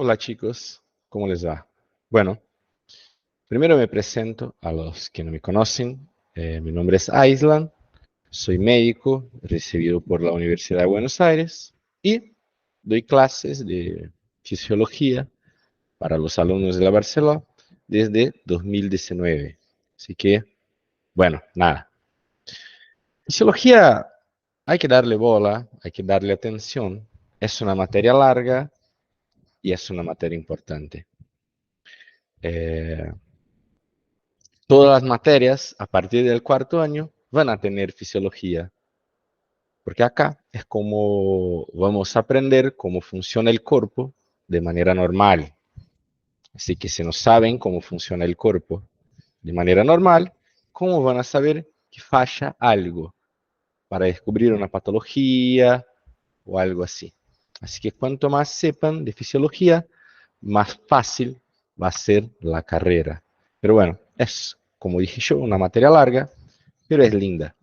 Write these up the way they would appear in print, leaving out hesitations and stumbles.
Hola chicos, ¿cómo les va? Bueno, primero me presento a los que no me conocen. Mi nombre es Aislan, soy médico recibido por la Universidad de Buenos Aires y doy clases de fisiología para los alumnos de la Barcelona desde 2019. Así que, bueno, nada. Fisiología hay que darle bola, hay que darle atención. Es una materia larga y es una materia importante. Eh, Todas las materias a partir del cuarto año van a tener fisiología, porque acá es como vamos a aprender cómo funciona el cuerpo de manera normal. Así que si no saben cómo funciona el cuerpo de manera normal, ¿cómo van a saber que falla algo para descubrir una patología o algo así? Así que cuanto más sepan de fisiología, más fácil va a ser la carrera. Pero bueno, es, como dije yo, una materia larga, pero es linda.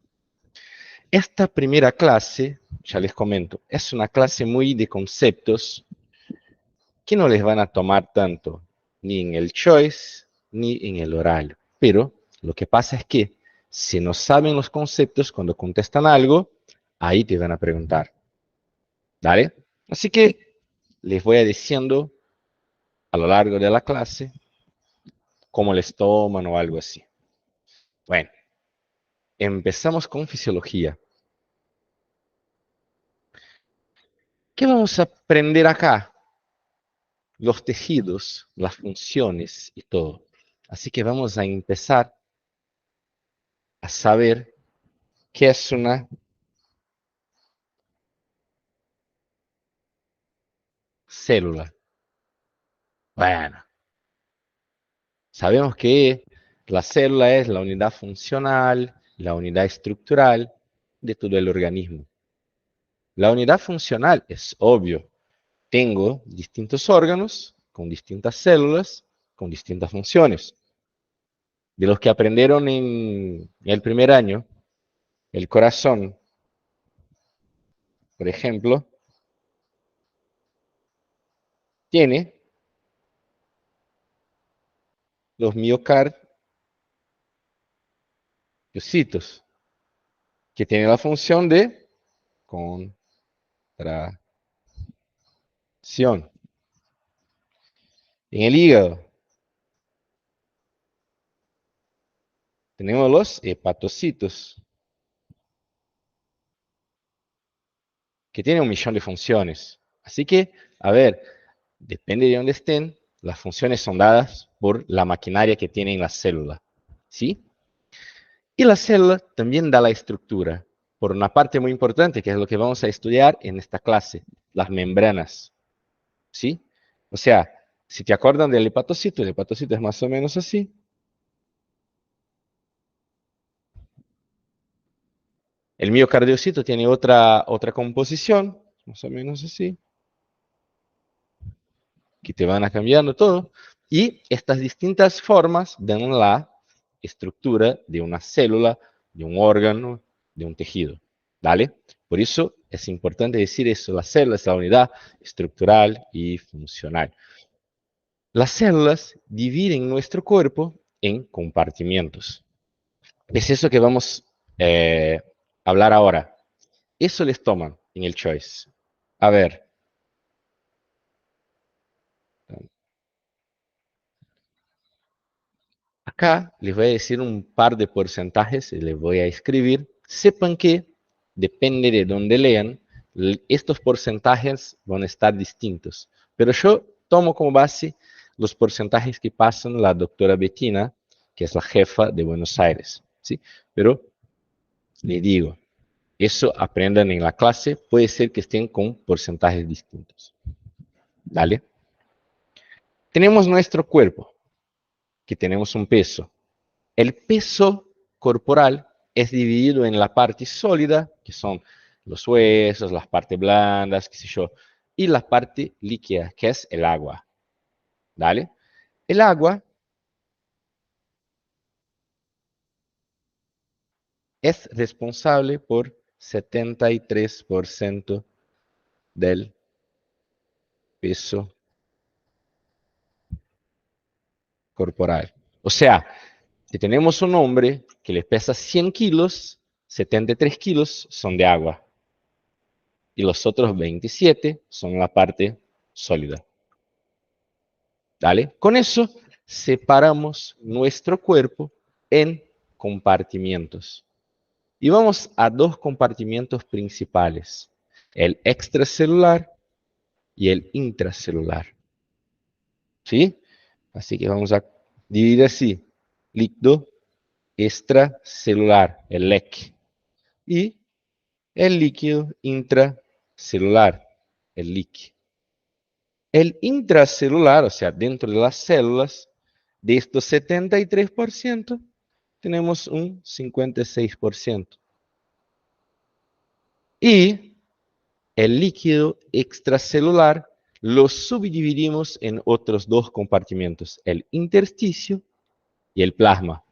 Esta primera clase, ya les comento, es una clase muy de conceptos que no les van a tomar tanto, ni en el choice, ni en el oral. Pero lo que pasa es que si no saben los conceptos cuando contestan algo, ahí te van a preguntar. ¿Dale? Así que les voy a diciendo a lo largo de la clase cómo les toman o algo así. Bueno, empezamos con fisiología. ¿Qué vamos a aprender acá? Los tejidos, las funciones y todo. Así que vamos a empezar a saber qué es una célula. Bueno, sabemos que la célula es la unidad funcional, la unidad estructural de todo el organismo. La unidad funcional es obvio. Tengo distintos órganos con distintas células, con distintas funciones. De los que aprendieron en el primer año, el corazón, por ejemplo, tiene los miocardicitos, que tienen la función de contracción. En el hígado tenemos los hepatocitos, que tienen un millón de funciones. Así que, a ver, depende de dónde estén, las funciones son dadas por la maquinaria que tiene en la célula. ¿Sí? Y la célula también da la estructura, por una parte muy importante, que es lo que vamos a estudiar en esta clase, las membranas. ¿Sí? O sea, si te acuerdan del hepatocito, el hepatocito es más o menos así. El miocardiocito tiene otra composición, más o menos así, que te van a cambiando todo. Y estas distintas formas dan la estructura de una célula, de un órgano, de un tejido. ¿Vale? Por eso es importante decir eso, la célula es la unidad estructural y funcional. Las células dividen nuestro cuerpo en compartimentos. Es eso que vamos a hablar ahora. Eso les toman en el choice. A ver, acá les voy a decir un par de porcentajes y les voy a escribir. Sepan que depende de dónde lean, estos porcentajes van a estar distintos. Pero yo tomo como base los porcentajes que pasan la doctora Bettina, que es la jefa de Buenos Aires. ¿Sí? Pero les digo, eso aprendan en la clase, puede ser que estén con porcentajes distintos. ¿Dale? Tenemos nuestro cuerpo, que tenemos un peso. El peso corporal es dividido en la parte sólida, que son los huesos, las partes blandas, qué sé yo, y la parte líquida, que es el agua. ¿Dale? El agua es responsable por 73% del peso corporal. O sea, si tenemos un hombre que le pesa 100 kilos, 73 kilos son de agua y los otros 27 son la parte sólida. ¿Vale? Con eso separamos nuestro cuerpo en compartimientos. Y vamos a dos compartimientos principales, el extracelular y el intracelular. ¿Sí? Así que vamos a dividir así, líquido extracelular, el LEC, y el líquido intracelular, el LIC. El intracelular, o sea, dentro de las células, de estos 73%, tenemos un 56%. Y el líquido extracelular lo subdividimos en otros dos compartimentos, el intersticio y el plasma.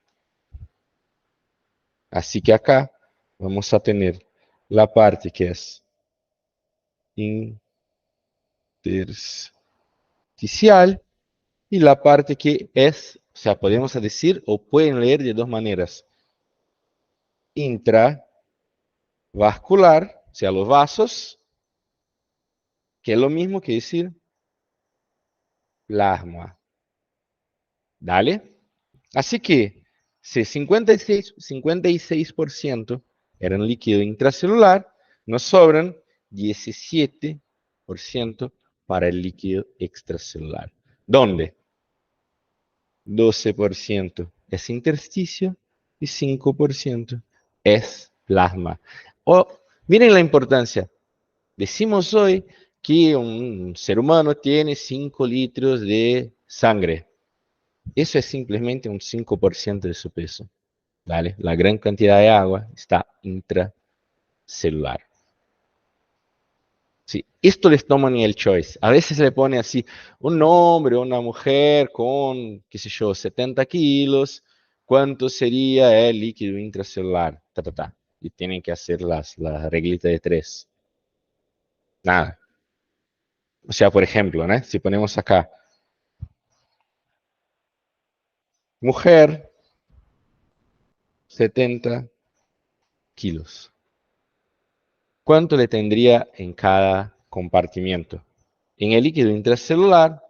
Así que acá vamos a tener la parte que es intersticial y la parte que es, o sea, podemos decir o pueden leer de dos maneras, intravascular, o sea, los vasos, que es lo mismo que decir plasma. ¿Dale? Así que si 56% eran líquido intracelular, nos sobran 17% para el líquido extracelular. ¿Dónde? 12% es intersticio y 5% es plasma. O, miren la importancia. Decimos hoy que un ser humano tiene 5 litros de sangre. Eso es simplemente un 5% de su peso. ¿Vale? La gran cantidad de agua está intracelular. Sí, esto les toman en el choice. A veces le pone así un hombre o una mujer con, qué sé yo, 70 kilos. ¿Cuánto sería el líquido intracelular? Ta, ta, ta. Y tienen que hacer la reglita de 3. Nada. O sea, por ejemplo, ¿no? Si ponemos acá, mujer, 70 kilos. ¿Cuánto le tendría en cada compartimiento? En el líquido intracelular,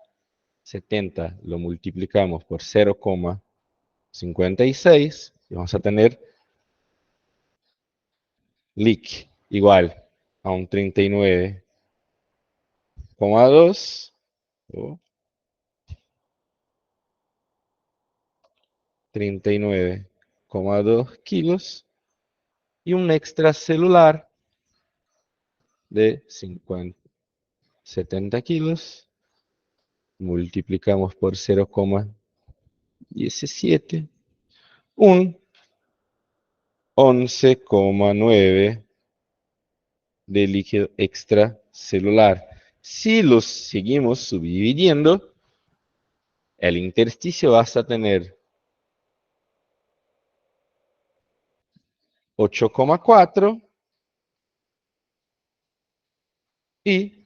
70 lo multiplicamos por 0,56 y vamos a tener LIC igual a un 39,2 o 39,2 kilos y un extracelular de 70 kilos multiplicamos por 0,17, un 11,9 de líquido extracelular. Si los seguimos subdividiendo, el intersticio vas a tener 8,4 y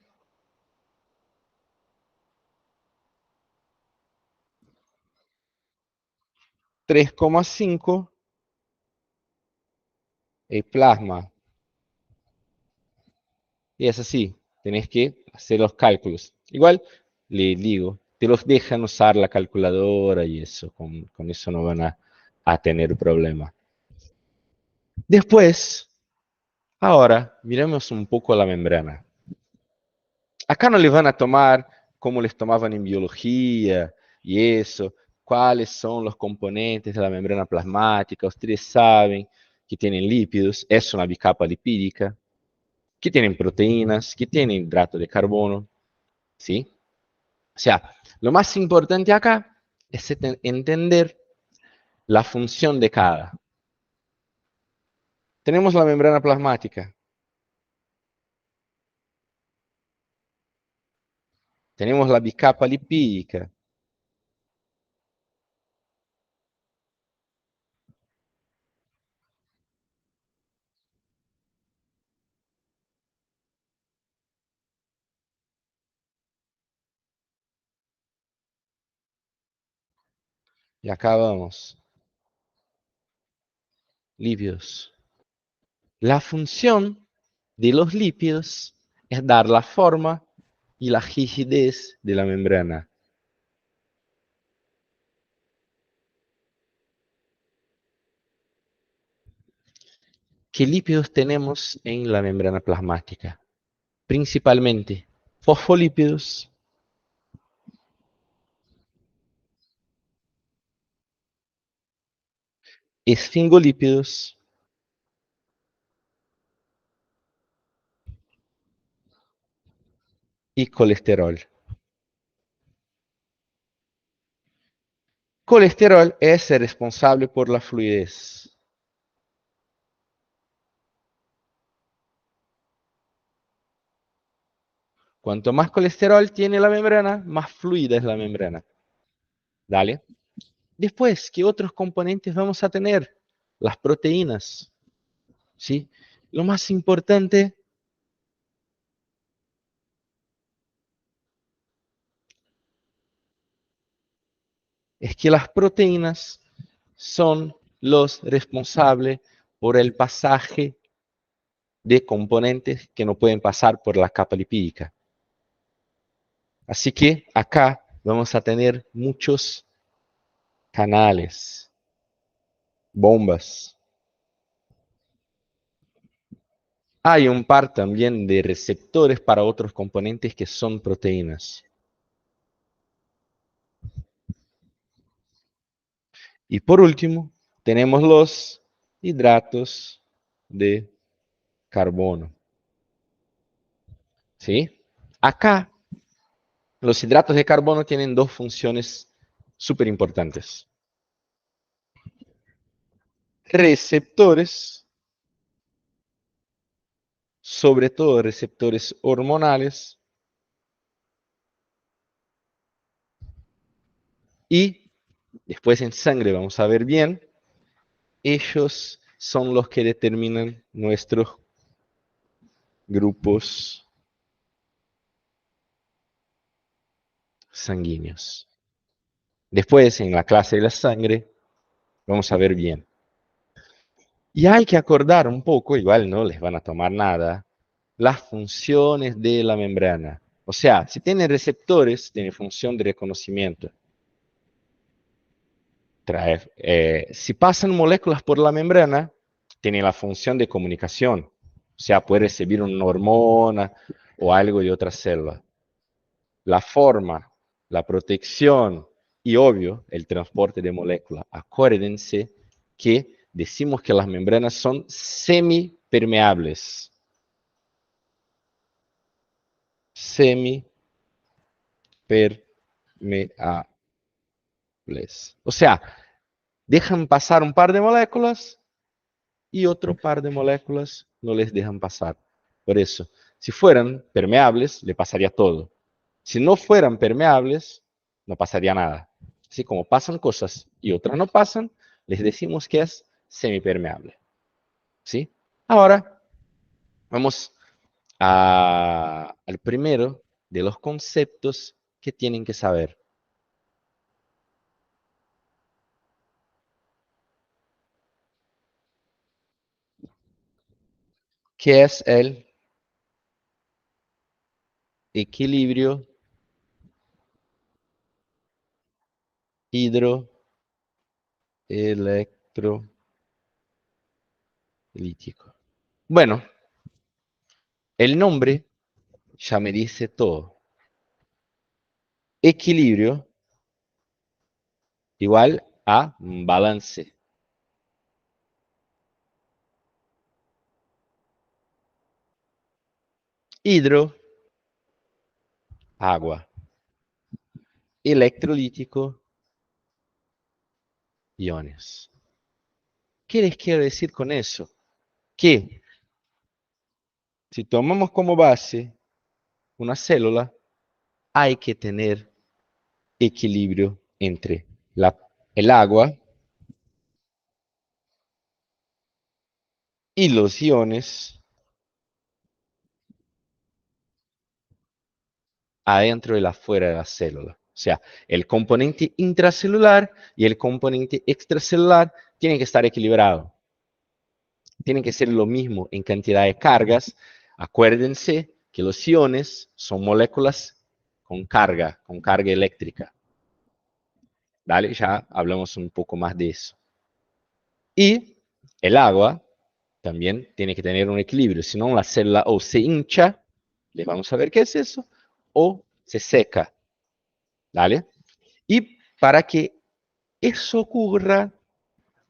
3,5 el plasma. Y es así, tenés que hacer los cálculos. Igual, le digo, te los dejan usar la calculadora y eso, con eso no van a tener problema. Después, ahora, miremos un poco la membrana. Acá no les van a tomar como les tomaban en biología y eso, cuáles son los componentes de la membrana plasmática. Ustedes saben que tienen lípidos, es una bicapa lipídica, que tienen proteínas, que tienen hidrato de carbono, ¿sí? O sea, lo más importante acá es entender la función de cada. Tenemos la membrana plasmática, tenemos la bicapa lipídica, Y acá vamos. Lípidos. La función de los lípidos es dar la forma y la rigidez de la membrana. ¿Qué lípidos tenemos en la membrana plasmática? Principalmente fosfolípidos, esfingolípidos y colesterol. Colesterol es el responsable por la fluidez. Cuanto más colesterol tiene la membrana, más fluida es la membrana. ¿Dale? Después, ¿qué otros componentes vamos a tener? Las proteínas. ¿Sí? Lo más importante es que las proteínas son los responsables por el pasaje de componentes que no pueden pasar por la capa lipídica. Así que acá vamos a tener muchos canales, bombas. Hay un par también de receptores para otros componentes que son proteínas. Y por último, tenemos los hidratos de carbono. ¿Sí? Acá, los hidratos de carbono tienen dos funciones súper importantes. Receptores, sobre todo receptores hormonales, y después en sangre vamos a ver bien, ellos son los que determinan nuestros grupos sanguíneos. Después, en la clase de la sangre, vamos a ver bien. Y hay que acordar un poco, igual no les van a tomar nada, las funciones de la membrana. O sea, si tiene receptores, tiene función de reconocimiento. Si pasan moléculas por la membrana, tiene la función de comunicación. O sea, puede recibir una hormona o algo de otra célula. La forma, la protección y, obvio, el transporte de moléculas. Acuérdense que decimos que las membranas son semipermeables. Semipermeables. O sea, dejan pasar un par de moléculas y otro par de moléculas no les dejan pasar. Por eso, si fueran permeables, le pasaría todo. Si no fueran permeables, no pasaría nada. Así como pasan cosas y otras no pasan, les decimos que es semipermeable. ¿Sí? Ahora, vamos al primero de los conceptos que tienen que saber. ¿Qué es el equilibrio hidroelectrolítico? Bueno, el nombre ya me dice todo. Equilibrio igual a balance. Hidro, agua. Electrolítico, iones. ¿Qué les quiero decir con eso? Que si tomamos como base una célula, hay que tener equilibrio entre el agua y los iones adentro y afuera de la célula. sea, el componente intracelular y el componente extracelular tienen que estar equilibrados. Tienen que ser lo mismo en cantidad de cargas. Acuérdense que los iones son moléculas con carga eléctrica. ¿Vale? Ya hablamos un poco más de eso. Y el agua también tiene que tener un equilibrio, si no la célula o se hincha, le vamos a ver qué es eso, o se seca. ¿Vale? Y para que eso ocurra,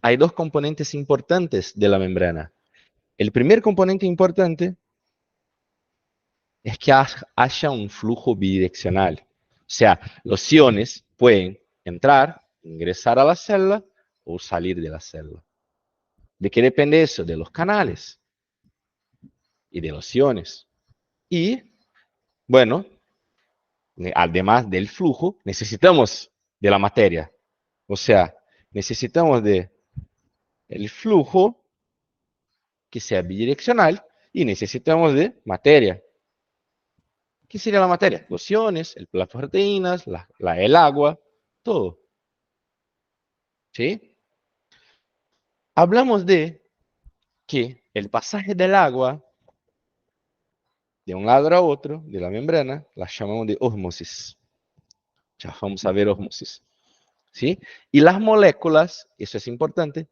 hay dos componentes importantes de la membrana. El primer componente importante es que haya un flujo bidireccional. O sea, los iones pueden entrar, ingresar a la célula o salir de la célula. ¿De qué depende eso? De los canales y de los iones. Y, bueno, además del flujo, necesitamos de la materia. O sea, necesitamos de el flujo que sea bidireccional y necesitamos de materia. ¿Qué sería la materia? Los iones, las proteínas, el agua, todo. ¿Sí? Hablamos de que el pasaje del agua de un lado a otro de la membrana la llamamos de ósmosis. Ya vamos a ver ósmosis. ¿Sí? Y las moléculas, eso es importante,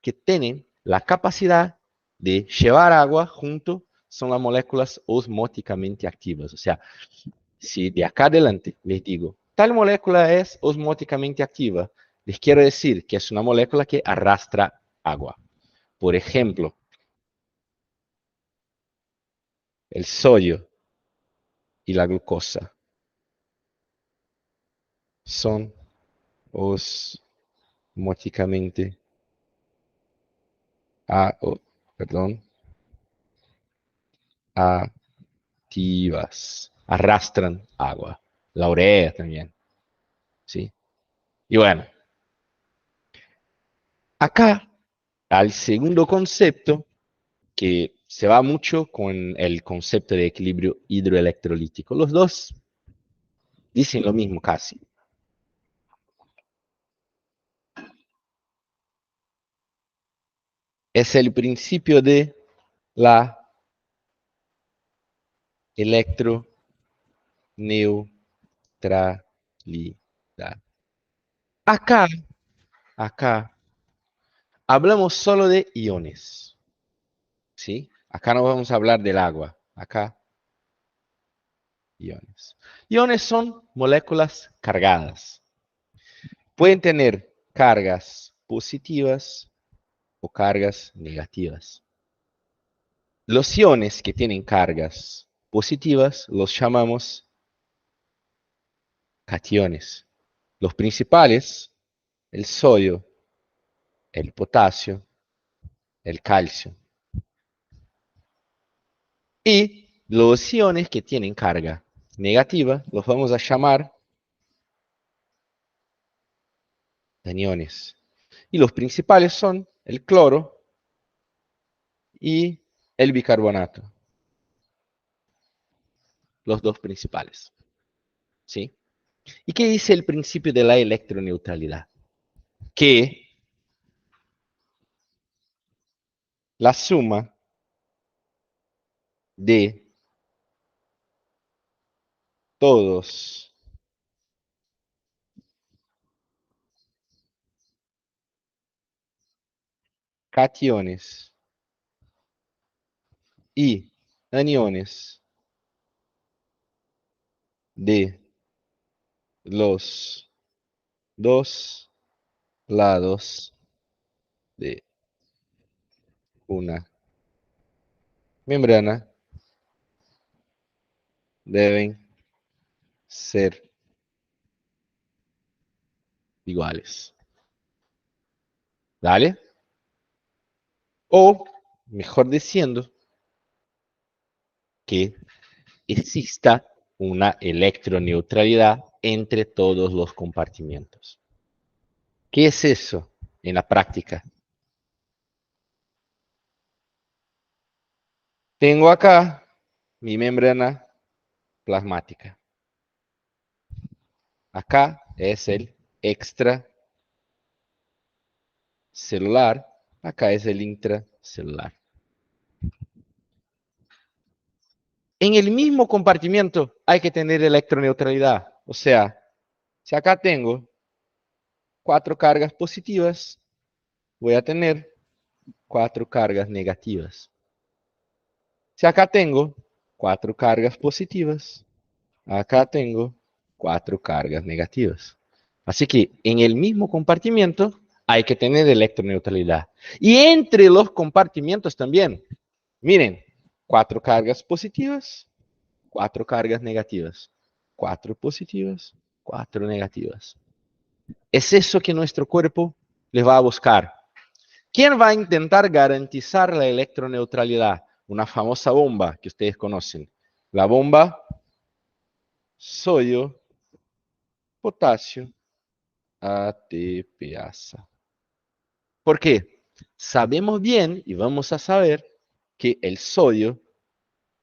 que tienen la capacidad de llevar agua junto son las moléculas osmóticamente activas. O sea, si de acá adelante les digo, tal molécula es osmóticamente activa, les quiero decir que es una molécula que arrastra agua. Por ejemplo, el sodio y la glucosa son osmóticamente, perdón, activas, arrastran agua. La urea también, ¿sí? Y bueno, acá al segundo concepto que se va mucho con el concepto de equilibrio hidroelectrolítico. Los dos dicen lo mismo casi. Es el principio de la electroneutralidad. Acá, acá, hablamos solo de iones, ¿sí? Acá no vamos a hablar del agua, acá iones. Iones son moléculas cargadas. Pueden tener cargas positivas o cargas negativas. Los iones que tienen cargas positivas los llamamos cationes. Los principales, el sodio, el potasio, el calcio. Y los iones que tienen carga negativa los vamos a llamar aniones. Y los principales son el cloro y el bicarbonato. Los dos principales. ¿Sí? ¿Y qué dice el principio de la electroneutralidad? Que la suma de todos cationes y aniones de los dos lados de una membrana deben ser iguales. ¿Vale? O, mejor diciendo, que exista una electroneutralidad entre todos los compartimentos. ¿Qué es eso en la práctica? Tengo acá mi membrana plasmática. Acá es el extracelular, acá es el intracelular. En el mismo compartimiento hay que tener electroneutralidad. O sea, si acá tengo 4 cargas positivas, voy a tener 4 cargas negativas. Si acá tengo 4 cargas positivas, acá tengo 4 cargas negativas. Así que en el mismo compartimiento hay que tener electroneutralidad. Y entre los compartimientos también. Miren, 4 cargas positivas, 4 cargas negativas. 4 positivas, 4 negativas. Es eso que nuestro cuerpo le va a buscar. ¿Quién va a intentar garantizar la electroneutralidad? Una famosa bomba que ustedes conocen. La bomba sodio, potasio, ATPasa. ¿Por qué? Sabemos bien y vamos a saber que el sodio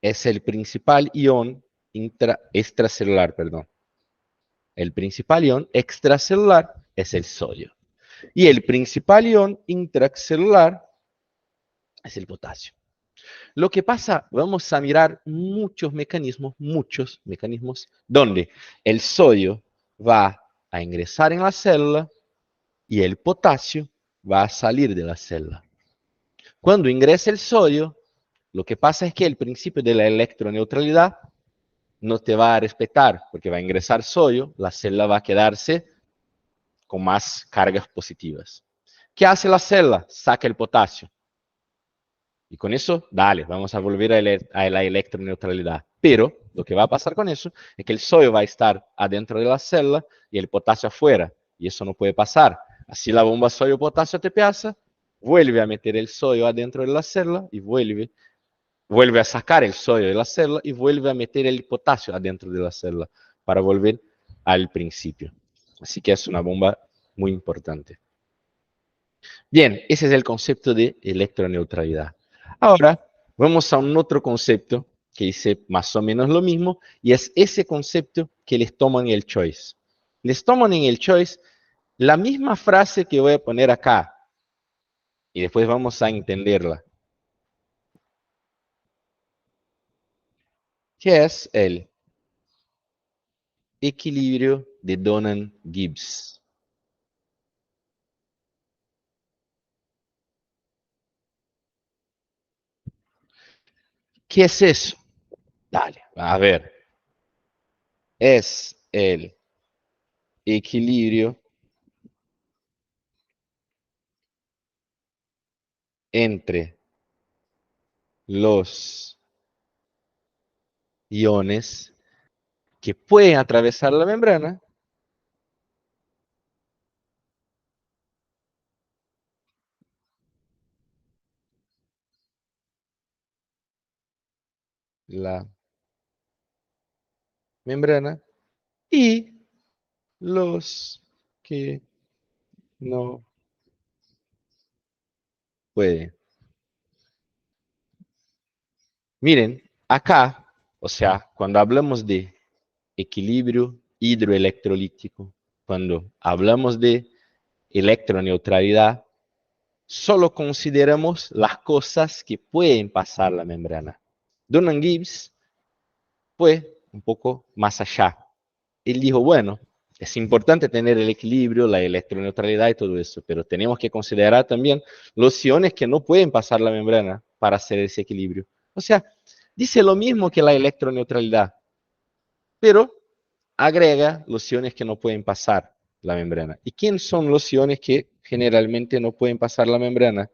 es el principal ion extracelular, perdón. El principal ion extracelular es el sodio. Y el principal ion intracelular es el potasio. Lo que pasa, vamos a mirar muchos mecanismos, donde el sodio va a ingresar en la célula y el potasio va a salir de la célula. Cuando ingresa el sodio, lo que pasa es que el principio de la electroneutralidad no te va a respetar, porque va a ingresar sodio, la célula va a quedarse con más cargas positivas. ¿Qué hace la célula? Saca el potasio. Y con eso, dale, vamos a volver a la electroneutralidad. Pero lo que va a pasar con eso es que el sodio va a estar adentro de la célula y el potasio afuera. Y eso no puede pasar. Así la bomba sodio-potasio TPasa vuelve a meter el sodio adentro de la célula y vuelve a sacar el sodio de la célula y vuelve a meter el potasio adentro de la célula para volver al principio. Así que es una bomba muy importante. Bien, ese es el concepto de electroneutralidad. Ahora vamos a un otro concepto que dice más o menos lo mismo y es ese concepto que les toman el choice. Les toman en el choice la misma frase que voy a poner acá y después vamos a entenderla, que es el equilibrio de Donnan-Gibbs. ¿Qué es eso? Dale, a ver. Es el equilibrio entre los iones que pueden atravesar la membrana la membrana y los que no pueden. Miren, acá, o sea, cuando hablamos de equilibrio hidroelectrolítico, cuando hablamos de electroneutralidad, solo consideramos las cosas que pueden pasar la membrana. Donald Gibbs fue un poco más allá. Él dijo, bueno, es importante tener el equilibrio, la electroneutralidad y todo eso, pero tenemos que considerar también los iones que no pueden pasar la membrana para hacer ese equilibrio. O sea, dice lo mismo que la electroneutralidad, pero agrega los iones que no pueden pasar la membrana. ¿Y quiénes son los iones que generalmente no pueden pasar la membrana?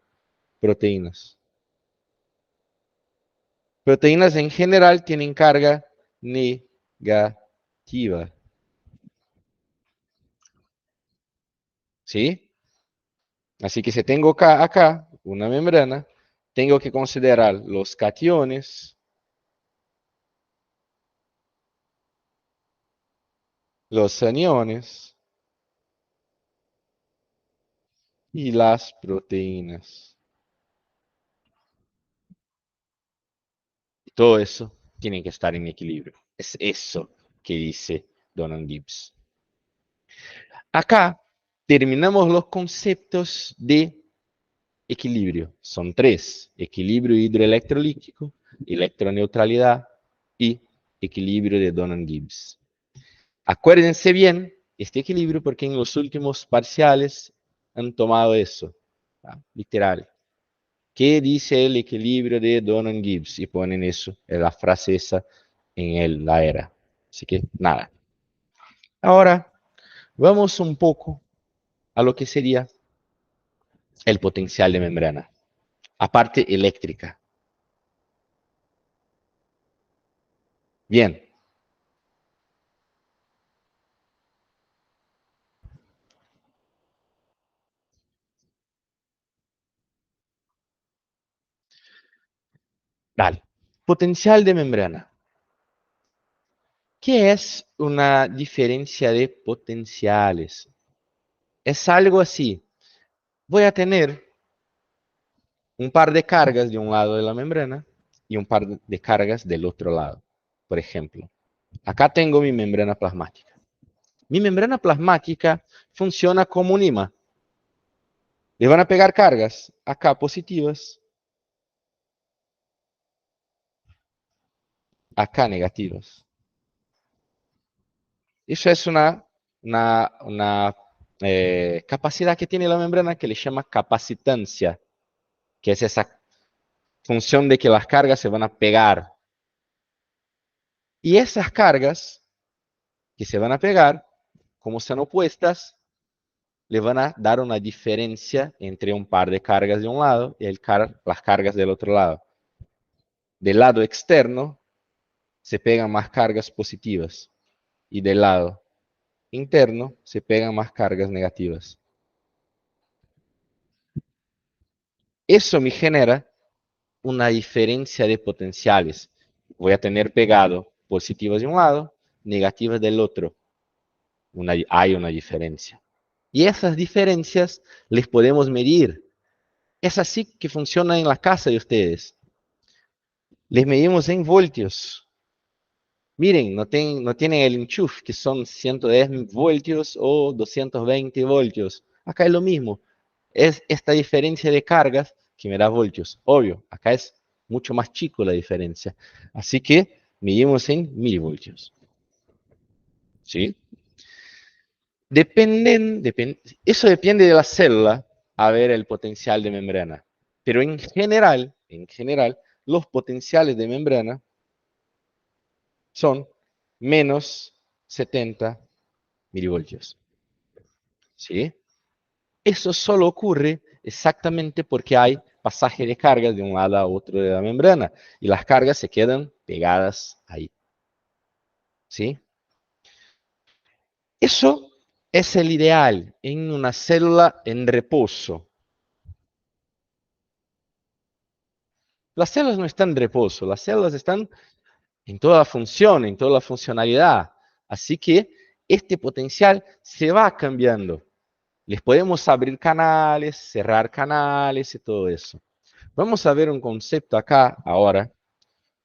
Proteínas. Proteínas en general tienen carga negativa. ¿Sí? Así que si tengo acá una membrana, tengo que considerar los cationes, los aniones y las proteínas. Todo eso tiene que estar en equilibrio. Es eso que dice Donald Gibbs. Acá terminamos los conceptos de equilibrio. Son tres: equilibrio hidroelectrolítico, electroneutralidad y equilibrio de Donnan-Gibbs. Acuérdense bien este equilibrio porque en los últimos parciales han tomado eso, ¿tá? Literal. ¿Qué dice el equilibrio de Donnan-Gibbs? Y ponen eso, la frase esa la era. Así que nada. Ahora vamos un poco a lo que sería el potencial de membrana, aparte eléctrica. Bien, dale. Potencial de membrana. ¿Qué es una diferencia de potenciales? Es algo así. Voy a tener un par de cargas de un lado de la membrana y un par de cargas del otro lado. Por ejemplo, acá tengo mi membrana plasmática. Mi membrana plasmática funciona como un imán. Le van a pegar cargas acá positivas, acá negativas. Eso es una capacidad que tiene la membrana que le llama capacitancia, que es esa función de que las cargas se van a pegar. Y esas cargas que se van a pegar, como son opuestas, le van a dar una diferencia entre un par de cargas de un lado y las cargas del otro lado. Del lado externo se pegan más cargas positivas y del lado interno se pegan más cargas negativas. Eso me genera una diferencia de potenciales. Voy a tener pegado positivas de un lado, negativas del otro. Hay una diferencia. Y esas diferencias les podemos medir. Es así que funciona en la casa de ustedes. Les medimos en voltios. Miren, no tienen el enchufe, que son 110 voltios o 220 voltios. Acá es lo mismo. Es esta diferencia de cargas que me da voltios. Obvio, acá es mucho más chico la diferencia. Así que medimos en milivoltios. ¿Sí? Eso depende de la célula, a ver el potencial de membrana. Pero en general, los potenciales de membrana son menos 70 milivoltios. ¿Sí? Eso solo ocurre exactamente porque hay pasaje de cargas de un lado a otro de la membrana y las cargas se quedan pegadas ahí. ¿Sí? Eso es el ideal en una célula en reposo. Las células no están en reposo, las células están en toda la función, en toda la funcionalidad. Así que este potencial se va cambiando. Les podemos abrir canales, cerrar canales y todo eso. Vamos a ver un concepto acá ahora,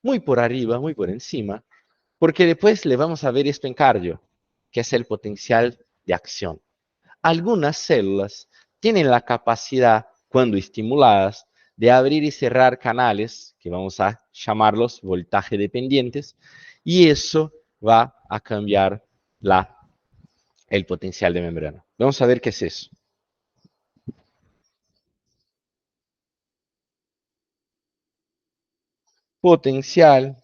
muy por arriba, muy por encima, porque después le vamos a ver esto en cardio, que es el potencial de acción. Algunas células tienen la capacidad, cuando estimuladas, de abrir y cerrar canales, que vamos a llamarlos voltaje dependientes, y eso va a cambiar el potencial de membrana. Vamos a ver qué es eso. Potencial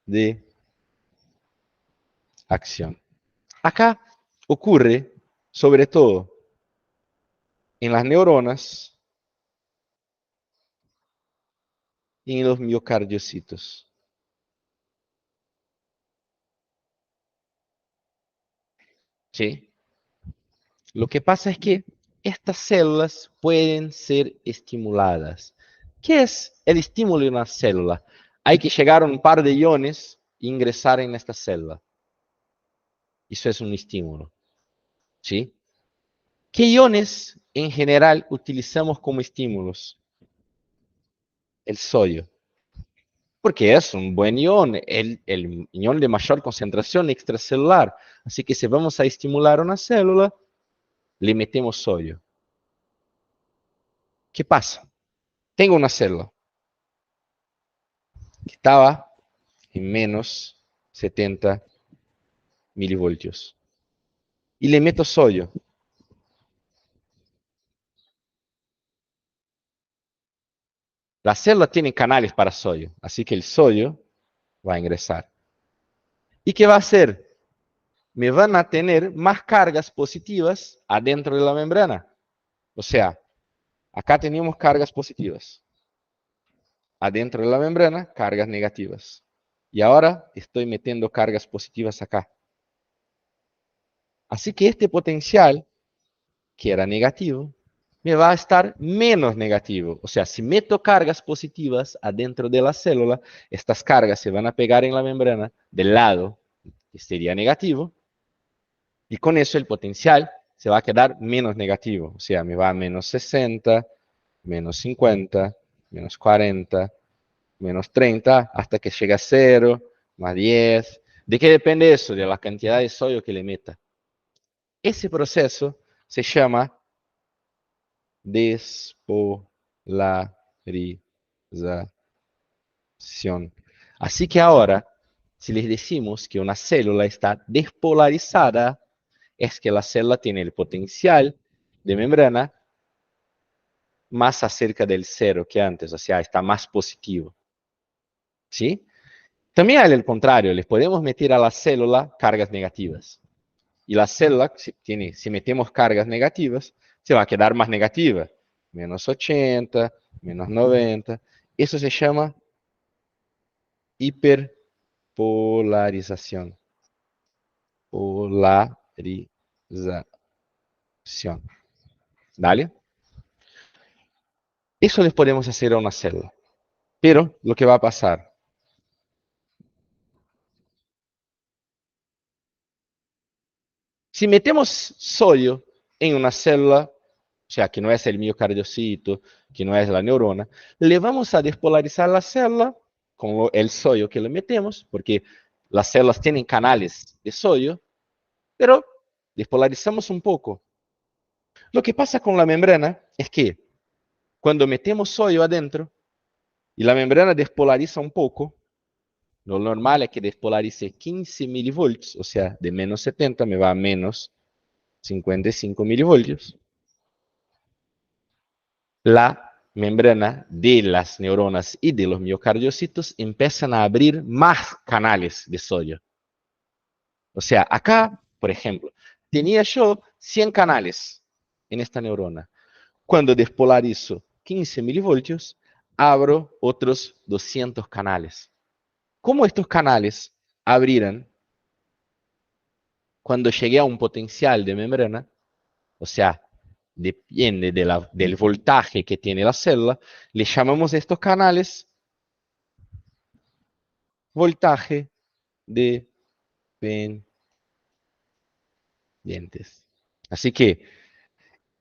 de acción. Acá ocurre, sobre todo, en las neuronas y en los miocardiocitos. ¿Sí? Lo que pasa es que estas células pueden ser estimuladas. ¿Qué es el estímulo de una célula? Hay que llegar a un par de iones e ingresar en esta célula. Eso es un estímulo. ¿Sí? ¿Qué iones en general utilizamos como estímulos? El sodio. porque es un buen ion, el ion de mayor concentración extracelular. Así que si vamos a estimular una célula, le metemos sodio. ¿Qué pasa? Tengo una célula que estaba en menos 70 milivoltios y le meto sodio. La célula tiene canales para sodio, así que el sodio va a ingresar. ¿Y qué va a hacer? Me van a tener más cargas positivas adentro de la membrana. O sea, acá teníamos cargas positivas. Adentro de la membrana, cargas negativas. Y ahora estoy metiendo cargas positivas acá. Así que este potencial, que era negativo, me va a estar menos negativo. O sea, si meto cargas positivas adentro de la célula, estas cargas se van a pegar en la membrana del lado que sería negativo, y con eso el potencial se va a quedar menos negativo. O sea, me va a menos 60, menos 50, menos 40, menos 30, hasta que llega a 0, más 10. ¿De qué depende eso? De la cantidad de sodio que le meta. Ese proceso se llama despolarización. Así que ahora, si les decimos que una célula está despolarizada, es que la célula tiene el potencial de membrana más acerca del cero que antes, o sea, está más positivo. ¿Sí? También hay el contrario, les podemos meter a la célula cargas negativas. Y la célula, si metemos cargas negativas, se va a quedar más negativa. Menos 80, menos 90. Eso se llama hiperpolarización. Polarización. ¿Vale? Eso les podemos hacer a una célula. Pero lo que va a pasar, si metemos sodio en una célula, o sea, que no es el miocardiocito, que no es la neurona, le vamos a despolarizar la célula con el sodio que le metemos, porque las células tienen canales de sodio, pero despolarizamos un poco. Lo que pasa con la membrana es que cuando metemos sodio adentro y la membrana despolariza un poco, lo normal es que despolarice 15 milivoltios, o sea, de menos 70 me va a menos 55 milivoltios. La membrana de las neuronas y de los miocardiocitos empiezan a abrir más canales de sodio. O sea, acá, por ejemplo, tenía yo 100 canales en esta neurona. Cuando despolarizo 15 milivoltios, abro otros 200 canales. ¿Cómo estos canales abrirán cuando llegué a un potencial de membrana? O sea, depende del voltaje que tiene la célula, le llamamos a estos canales voltaje dependientes. Así que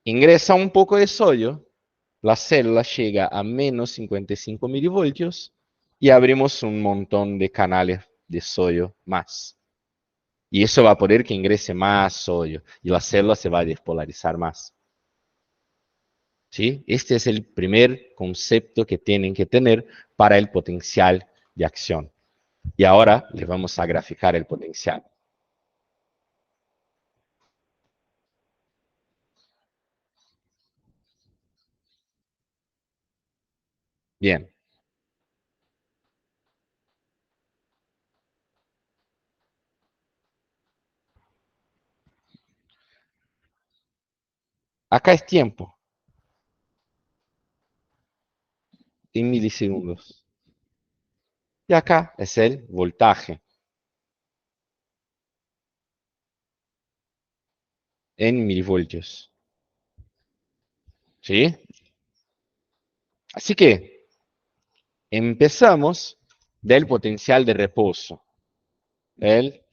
ingresa un poco de sodio, la célula llega a menos 55 milivoltios y abrimos un montón de canales de sodio más. Y eso va a poder que ingrese más sodio y la célula se va a despolarizar más. ¿Sí? Este es el primer concepto que tienen que tener para el potencial de acción. Y ahora les vamos a graficar el potencial. Bien, acá es tiempo en milisegundos. Y acá es el voltaje en milivoltios. ¿Sí? Así que empezamos del potencial de reposo, el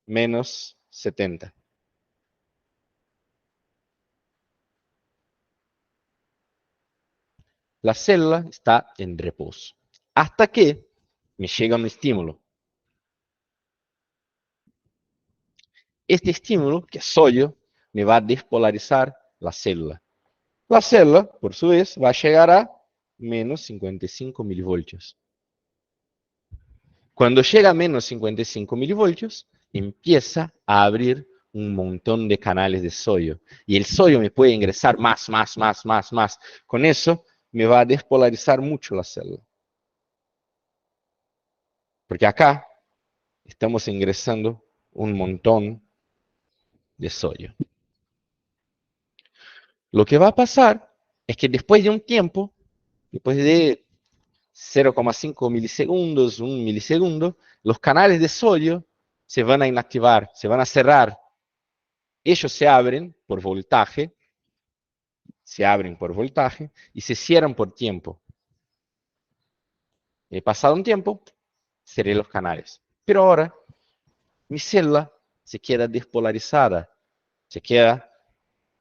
menos 70. La célula está en reposo. hasta que me llega un estímulo. Este estímulo, que es sodio, me va a despolarizar la célula. La célula, por su vez, va a llegar a menos 55 milivoltios. Cuando llega a menos 55 milivoltios, empieza a abrir un montón de canales de sodio. Y el sodio me puede ingresar más. Con eso me va a despolarizar mucho la célula. Porque acá estamos ingresando un montón de sodio. Lo que va a pasar es que después de un tiempo, después de 0,5 milisegundos, 1 milisegundo, los canales de sodio se van a inactivar, se van a cerrar. Ellos se abren por voltaje y se cierran por tiempo. Pasado un tiempo, cerré los canales. Pero ahora, mi célula se queda despolarizada. Se queda,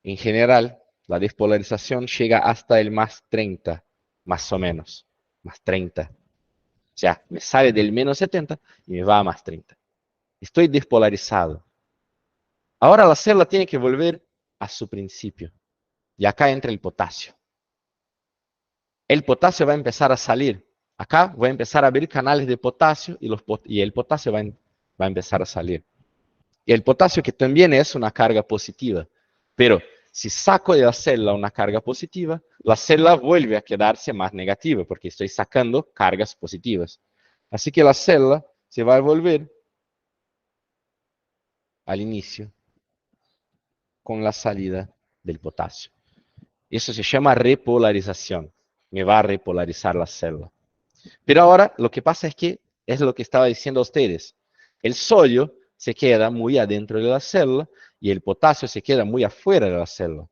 en general, la despolarización llega hasta el más 30, más o menos. Más 30. O sea, me sale del menos 70 y me va a más 30. Estoy despolarizado. Ahora la célula tiene que volver a su principio. Y acá entra el potasio. El potasio va a empezar a salir. Acá voy a empezar a abrir canales de potasio y el potasio va a empezar a salir. Y el potasio que también es una carga positiva. Pero si saco de la célula una carga positiva, la célula vuelve a quedarse más negativa porque estoy sacando cargas positivas. Así que la célula se va a volver al inicio con la salida del potasio. Eso se llama repolarización. Me va a repolarizar la célula. Pero ahora lo que pasa es que, es lo que estaba diciendo a ustedes, el sodio se queda muy adentro de la célula y el potasio se queda muy afuera de la célula.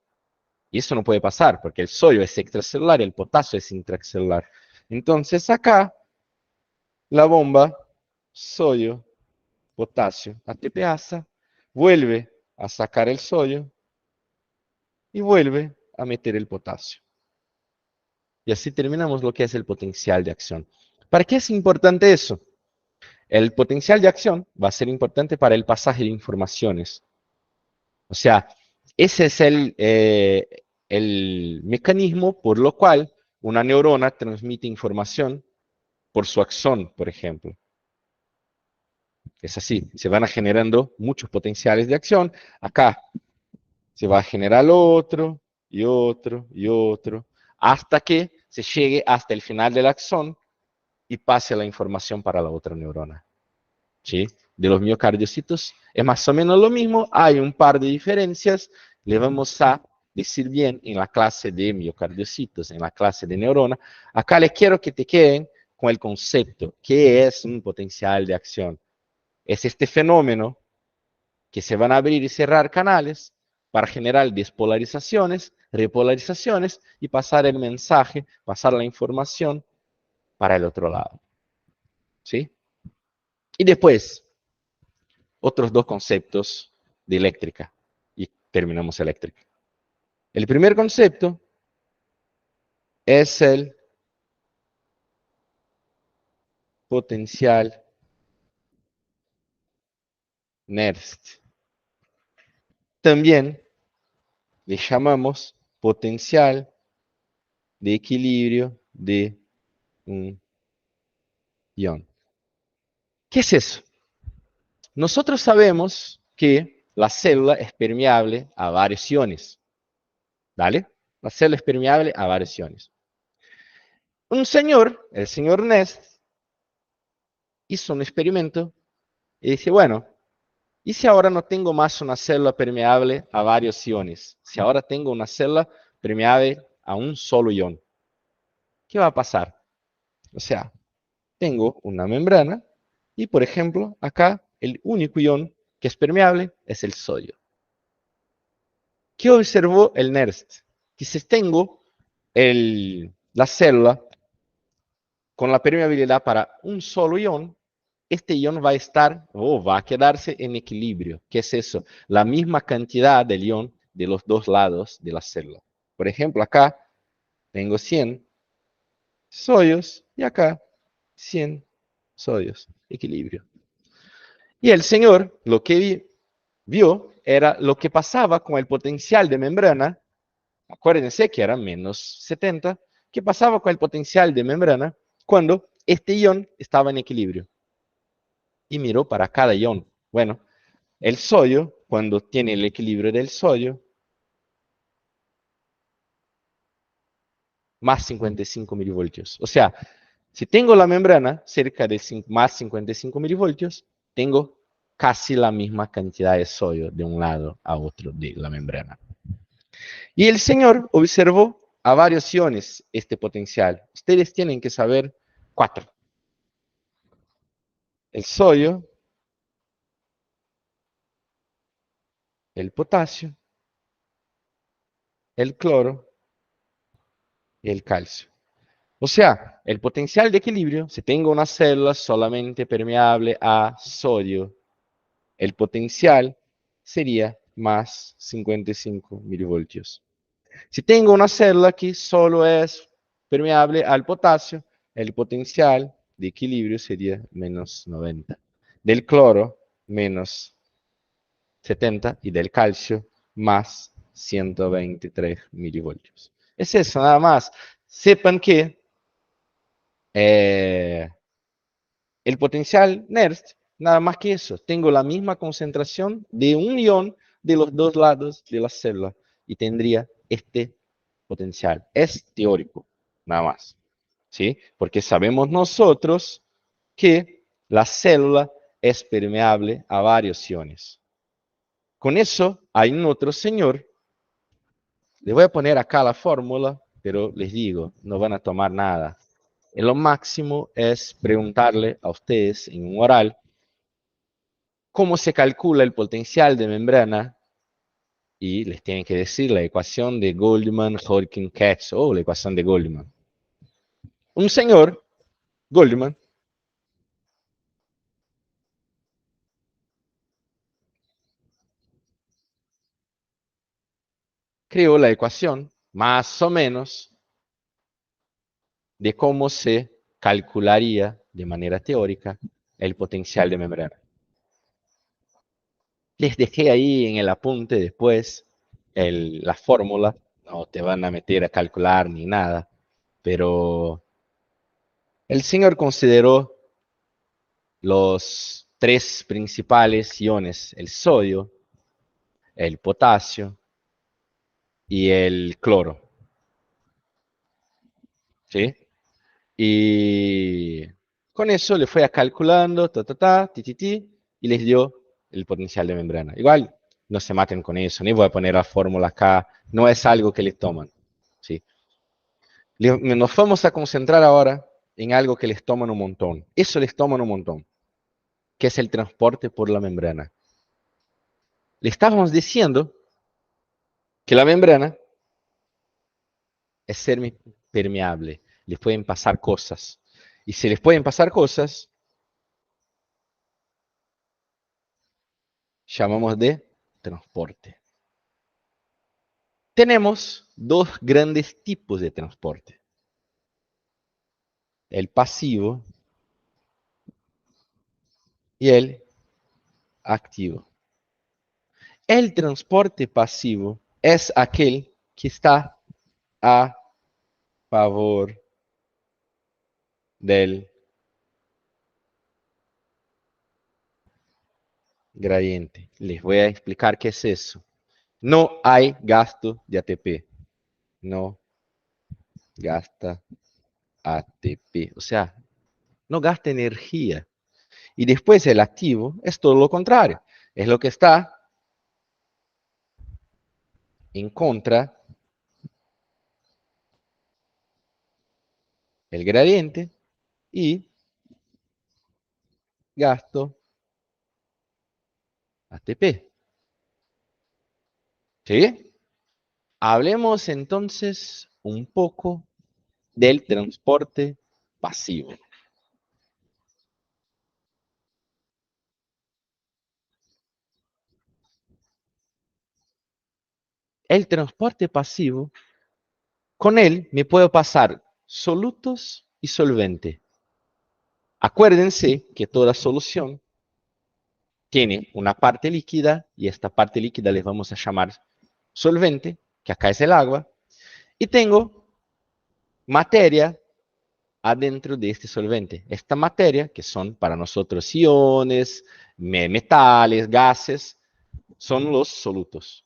Y eso no puede pasar porque el sodio es extracelular y el potasio es intracelular. Entonces acá la bomba sodio, potasio, ATPasa, vuelve a sacar el sodio y vuelve a meter el potasio. Y así terminamos lo que es el potencial de acción. ¿Para qué es importante eso? El potencial de acción va a ser importante para el pasaje de informaciones. O sea, ese es el mecanismo por lo cual una neurona transmite información por su axón, por ejemplo. Es así, se van generando muchos potenciales de acción. Acá se va a generar otro y otro y otro, hasta que se llegue hasta el final del axón y pase la información para la otra neurona. ¿Sí? De los miocardiocitos es más o menos lo mismo, hay un par de diferencias, le vamos a decir bien en la clase de miocardiocitos, en la clase de neurona. Acá les quiero que te queden con el concepto, ¿qué es un potencial de acción? Es este fenómeno que se van a abrir y cerrar canales para generar despolarizaciones, repolarizaciones y pasar el mensaje, pasar la información para el otro lado. ¿Sí? Y después, otros dos conceptos de eléctrica y terminamos eléctrica. El primer concepto es el potencial Nernst. También le llamamos potencial de equilibrio de un ion. ¿Qué es eso? Nosotros sabemos que la célula es permeable a varios iones. ¿Vale? La célula es permeable a varios iones. Un señor, el señor Nernst, hizo un experimento y dice, bueno, ¿y si ahora no tengo más una célula permeable a varios iones? Si ahora tengo una célula permeable a un solo ion, ¿qué va a pasar? O sea, tengo una membrana y, por ejemplo, acá el único ion que es permeable es el sodio. ¿Qué observó el Nernst? Que si tengo la célula con la permeabilidad para un solo ion, este ion va a estar o va a quedarse en equilibrio. ¿Qué es eso? La misma cantidad del ion de los dos lados de la célula. Por ejemplo, acá tengo 100 sodios y acá 100 sodios, equilibrio. Y el señor lo que vio era lo que pasaba con el potencial de membrana. Acuérdense que era menos 70. ¿Qué pasaba con el potencial de membrana cuando este ion estaba en equilibrio? Y miró para cada ion. Bueno, el sodio, cuando tiene el equilibrio del sodio, más 55 milivoltios. O sea, si tengo la membrana cerca de más 55 milivoltios, tengo casi la misma cantidad de sodio de un lado a otro de la membrana. Y el señor observó a varios iones este potencial. Ustedes tienen que saber 4. El sodio, el potasio, el cloro y el calcio. O sea, el potencial de equilibrio, si tengo una célula solamente permeable a sodio, el potencial sería más 55 milivoltios. Si tengo una célula que solo es permeable al potasio, el potencial de equilibrio sería menos 90. Del cloro, menos 70 y del calcio, más 123 milivoltios. Es eso, nada más. Sepan que eh, el potencial NERST, nada más que eso. Tengo la misma concentración de un ion de los dos lados de la célula y tendría este potencial. Es teórico, nada más. ¿Sí? Porque sabemos nosotros que la célula es permeable a varios iones. Con eso, hay un otro señor. Le voy a poner acá la fórmula, pero les digo, no van a tomar nada. En lo máximo es preguntarle a ustedes en un oral cómo se calcula el potencial de membrana y les tienen que decir la ecuación de Goldman-Hodgkin-Katz o la ecuación de Goldman. Un señor, Goldman, creó la ecuación más o menos de cómo se calcularía de manera teórica el potencial de membrana. Les dejé ahí en el apunte después la fórmula, no te van a meter a calcular ni nada, pero el señor consideró los tres principales iones, el sodio, el potasio y el cloro, ¿sí? Y con eso le fue a calculando, ti, y les dio el potencial de membrana. Igual, no se maten con eso, ni voy a poner la fórmula acá, no es algo que les toman, ¿sí? Nos vamos a concentrar ahora en algo que les toman un montón. Eso les toman un montón, que es el transporte por la membrana. Le estábamos diciendo que la membrana es permeable, les pueden pasar cosas. Y si les pueden pasar cosas, llamamos de transporte. Tenemos dos grandes tipos de transporte. El pasivo y el activo. El transporte pasivo es aquel que está a favor del gradiente. Les voy a explicar qué es eso. No hay gasto de ATP. No gasta ATP. O sea, no gasta energía. Y después el activo es todo lo contrario. Es lo que está en contra del gradiente y gasto ATP. ¿Sí? Hablemos entonces un poco del transporte pasivo. El transporte pasivo, con él me puedo pasar solutos y solvente. Acuérdense que toda solución tiene una parte líquida y esta parte líquida le vamos a llamar solvente, que acá es el agua, y tengo materia adentro de este solvente. Esta materia, que son para nosotros iones, metales, gases, son los solutos.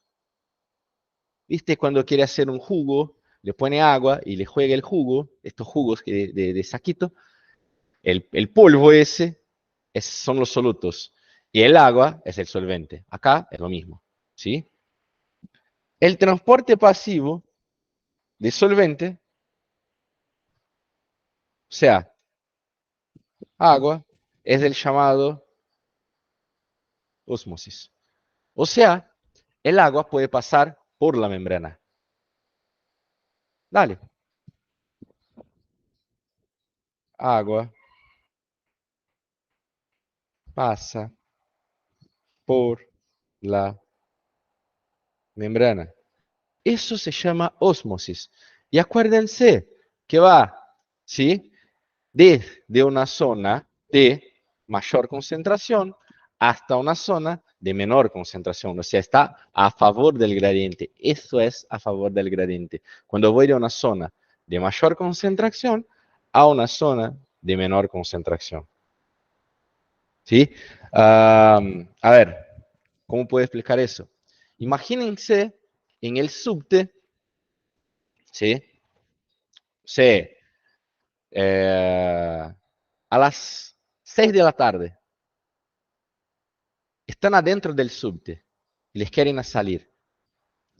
¿Viste? Cuando quiere hacer un jugo, le pone agua y le juega el jugo, estos jugos de saquito, el polvo ese son los solutos y el agua es el solvente. Acá es lo mismo, ¿sí? El transporte pasivo de solvente, o sea, agua, es el llamado ósmosis. O sea, el agua puede pasar por la membrana. Dale. Agua pasa por la membrana. Eso se llama ósmosis. Y acuérdense que va, ¿sí? Desde una zona de mayor concentración hasta una zona de menor concentración. O sea, está a favor del gradiente. Eso es a favor del gradiente. Cuando voy de una zona de mayor concentración a una zona de menor concentración. ¿Sí? A ver, ¿cómo puedo explicar eso? Imagínense en el subte, ¿sí? Sí, a las 6 de la tarde, están adentro del subte y les quieren salir.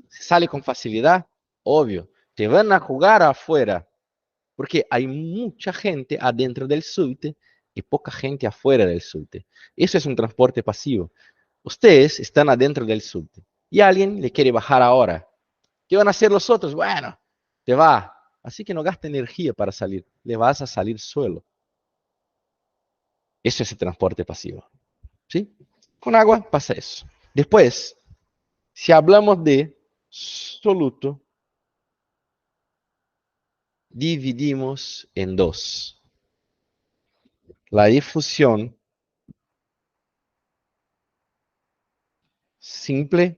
Se sale con facilidad, obvio. Te van a jugar afuera, porque hay mucha gente adentro del subte y poca gente afuera del subte. Eso es un transporte pasivo. Ustedes están adentro del subte y alguien le quiere bajar ahora. ¿Qué van a hacer los otros? Bueno, te va. Así que no gasta energía para salir. Le vas a salir solo. Eso es el transporte pasivo. ¿Sí? Con agua pasa eso. Después, si hablamos de soluto, dividimos en dos. La difusión simple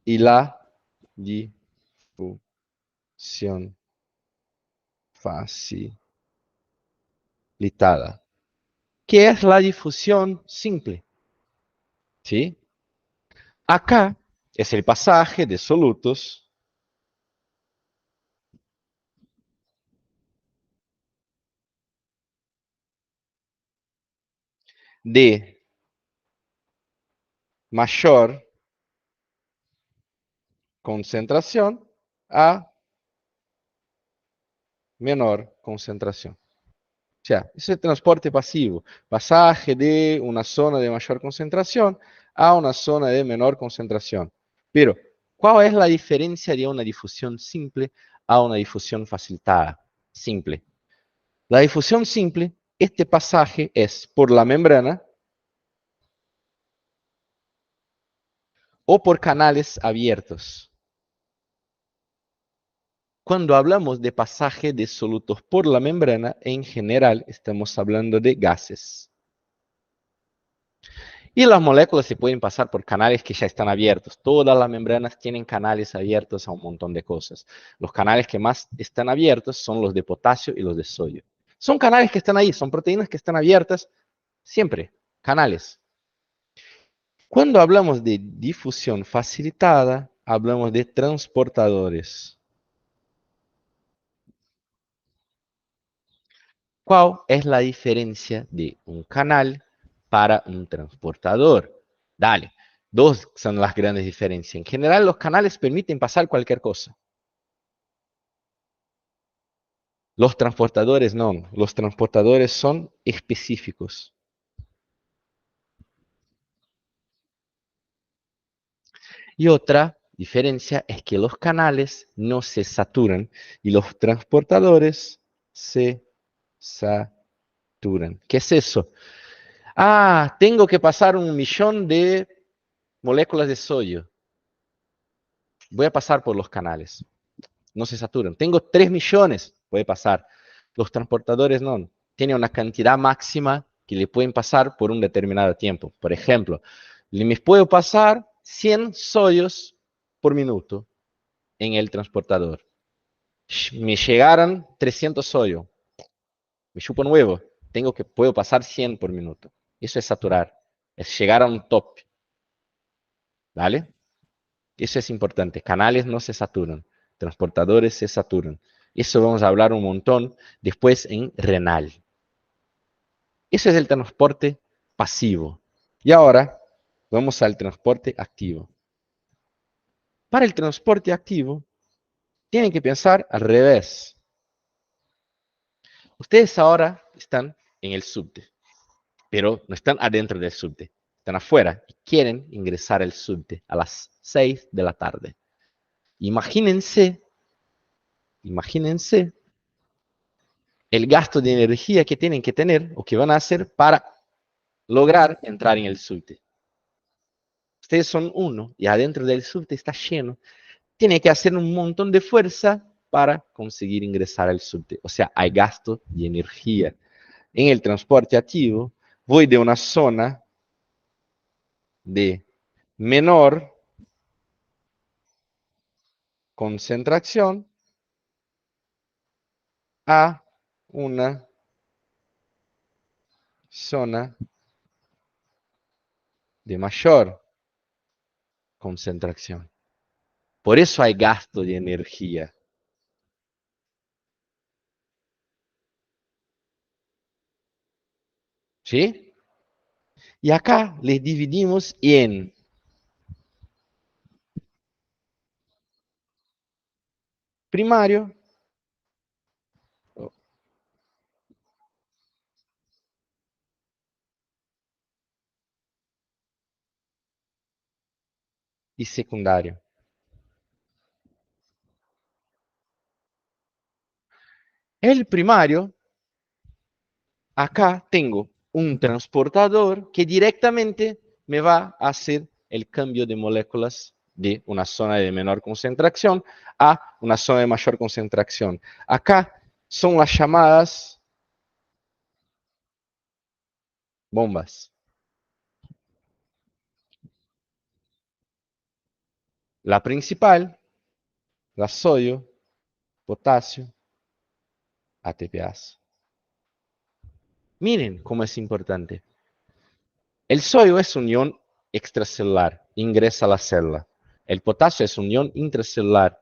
y la difusión facilitada. ¿Qué es la difusión simple? ¿Sí? Acá es el pasaje de solutos de mayor concentración a menor concentración. O sea, ese es transporte pasivo, pasaje de una zona de mayor concentración a una zona de menor concentración. Pero, ¿cuál es la diferencia de una difusión simple a una difusión facilitada? Simple. La difusión simple, este pasaje es por la membrana o por canales abiertos. Cuando hablamos de pasaje de solutos por la membrana, en general estamos hablando de gases. Y las moléculas se pueden pasar por canales que ya están abiertos. Todas las membranas tienen canales abiertos a un montón de cosas. Los canales que más están abiertos son los de potasio y los de sodio. Son canales que están ahí, son proteínas que están abiertas siempre, canales. Cuando hablamos de difusión facilitada, hablamos de transportadores. ¿Cuál es la diferencia de un canal para un transportador? Dale, dos son las grandes diferencias. En general, los canales permiten pasar cualquier cosa. Los transportadores no. Los transportadores son específicos. Y otra diferencia es que los canales no se saturan y los transportadores se saturan. ¿Qué es eso? Ah, tengo que pasar 1.000.000 de moléculas de sodio. Voy a pasar por los canales. No se saturan. Tengo 3 millones. Puede pasar. Los transportadores no. tiene una cantidad máxima que le pueden pasar por un determinado tiempo. Por ejemplo, les puedo pasar 100 sollos por minuto en el transportador. Me llegaron 300 sollos, me chupo un huevo, puedo pasar 100 por minuto. Eso es saturar, es llegar a un top, ¿vale? Eso es importante. Canales no se saturan, transportadores se saturan. Eso vamos a hablar un montón después en renal. Eso es el transporte pasivo. Y ahora vamos al transporte activo. Para el transporte activo, tienen que pensar al revés. Ustedes ahora están en el subte, pero no están adentro del subte, están afuera y quieren ingresar al subte a las 6 de la tarde. Imagínense, imagínense el gasto de energía que tienen que tener o que van a hacer para lograr entrar en el subte. Ustedes son uno y adentro del subte está lleno. Tiene que hacer un montón de fuerza para conseguir ingresar al subte. O sea, hay gasto de energía. En el transporte activo, voy de una zona de menor concentración a una zona de mayor concentración. Por eso hay gasto de energía. ¿Sí? Y acá les dividimos en primario y secundario. El primario, acá tengo un transportador que directamente me va a hacer el cambio de moléculas de una zona de menor concentración a una zona de mayor concentración. Acá son las llamadas bombas. La principal, la sodio, potasio, ATPase. Miren cómo es importante. El sodio es un ion extracelular, ingresa a la célula. El potasio es un ion intracelular